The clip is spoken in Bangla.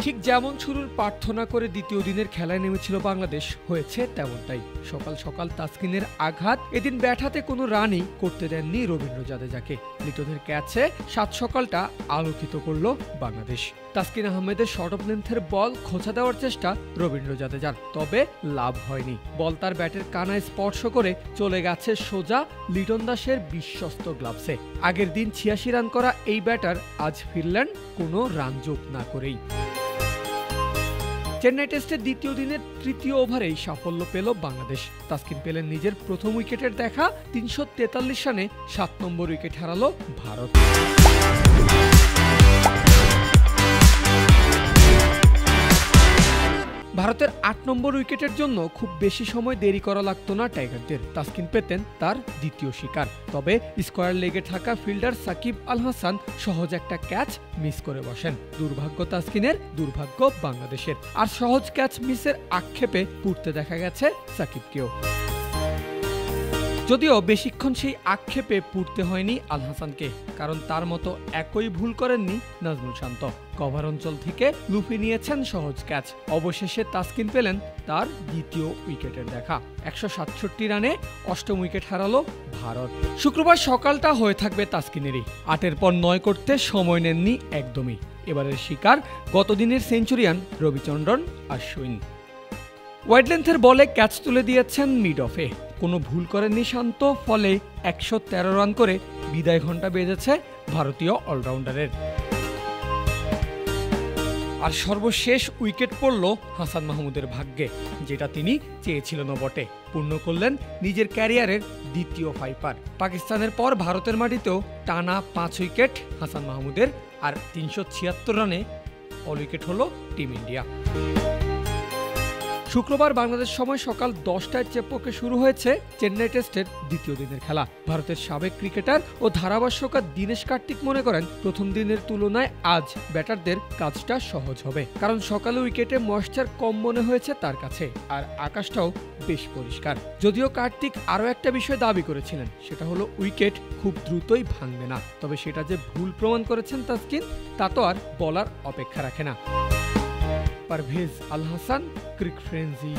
ঠিক যেমন শুরুর প্রার্থনা করে দ্বিতীয় দিনের খেলায় নেমেছিল বাংলাদেশ, হয়েছে তেমনটাই। সকাল সকাল তাসকিনের আঘাত এদিন ব্যাট হাতে কোনো রানই করতে দেননি রবীন্দ্র জাদেজাকে। লিটনের ক্যাচে সাত সকালটা আলোকিত করল বাংলাদেশ। তাসকিন আহমেদের শর্ট অফ লেন্থের বল খোঁচা দেওয়ার চেষ্টা রবীন্দ্র জাদেজার, তবে লাভ হয়নি। বল তার ব্যাটের কানায় স্পর্শ করে চলে গেছে সোজা লিটন দাসের বিশ্বস্ত গ্লাভসে। আগের দিন ৮৬ রান করা এই ব্যাটার আজ ফিরলেন কোনো রান যোগ না করেই। চেন্নাই টেস্টের দ্বিতীয় দিনের তৃতীয় ওভারেই সাফল্য পেল বাংলাদেশ। তাসকিন পেলেন নিজের প্রথম উইকেটের দেখা। ৩৪৩ রানে ৭ নম্বর উইকেট হারালো ভারত। ভারতের ৮ নম্বর উইকেটের জন্য খুব বেশি সময় দেরি করা লাগতো না টাইগারদের। তাসকিন পেতেন তার দ্বিতীয় শিকার, তবে স্কোয়ার লেগে থাকা ফিল্ডার সাকিব আল হাসান সহজ একটা ক্যাচ মিস করে বসেন। দুর্ভাগ্য তাসকিনের, দুর্ভাগ্য বাংলাদেশের। আর সহজ ক্যাচ মিসের আক্ষেপে পুড়তে দেখা গেছে সাকিবকেও। যদিও বেশিক্ষণ সেই আক্ষেপে পুড়তে হয়নি আল হাসানকে, কারণ তার মতো একই ভুল করেননি নাজমুল শান্ত। কভার অঞ্চল থেকে লুফে নিয়েছেন সহজ ক্যাচ। অবশেষে তাসকিন পেলেন তার দ্বিতীয় উইকেটের দেখা। ১৬৭ রানে ৮ম উইকেট হারালো ভারত। শুক্রবার সকালটা হয়ে থাকবে তাসকিনেরই। ৮-এর পর ৯ করতে সময় নেননি একদমই। এবারের শিকার গতদিনের সেঞ্চুরিয়ান রবিচন্দ্রন অশ্বিন। ওয়াইড লেন্থের বলে ক্যাচ তুলে দিয়েছেন মিড অফে। কোনো ভুল করেননি শান্ত, ফলে ১১৩ রান করে বিদায় ঘণ্টা বেজেছে ভারতীয় অলরাউন্ডারের। আর সর্বশেষ উইকেট পড়ল হাসান মাহমুদের ভাগ্যে, যেটা তিনি চেয়েছিলেন বটে। পূর্ণ করলেন নিজের ক্যারিয়ারের দ্বিতীয় ফাইপার। পাকিস্তানের পর ভারতের মাটিতেও টানা ৫ উইকেট হাসান মাহমুদের, আর ৩৭৬ রানে অল উইকেট হল টিম ইন্ডিয়া। শুক্রবার বাংলাদেশ সময় সকাল ১০টায় চেপকে শুরু হয়েছে চেন্নাই টেস্টের দ্বিতীয় দিনের খেলা। ভারতের সাবেক ক্রিকেটার ও ধারাভাষ্যকার দীনেশ কার্তিক মনে করেন, প্রথম দিনের তুলনায় আজ ব্যাটারদের কাজটা সহজ হবে, কারণ সকালে উইকেটে ময়েশ্চার কম মনে হয়েছে তার কাছে, আর আকাশটাও বেশ পরিষ্কার। যদিও কার্তিক আরও একটা বিষয় দাবি করেছিলেন, সেটা হলো উইকেট খুব দ্রুতই ভাঙবে না। তবে সেটা যে ভুল প্রমাণ করেছেন তাসকিন, তা তো আর বলার অপেক্ষা রাখে না। পারভেজ আল হাসান, ক্রিক ফ্রেন্জি।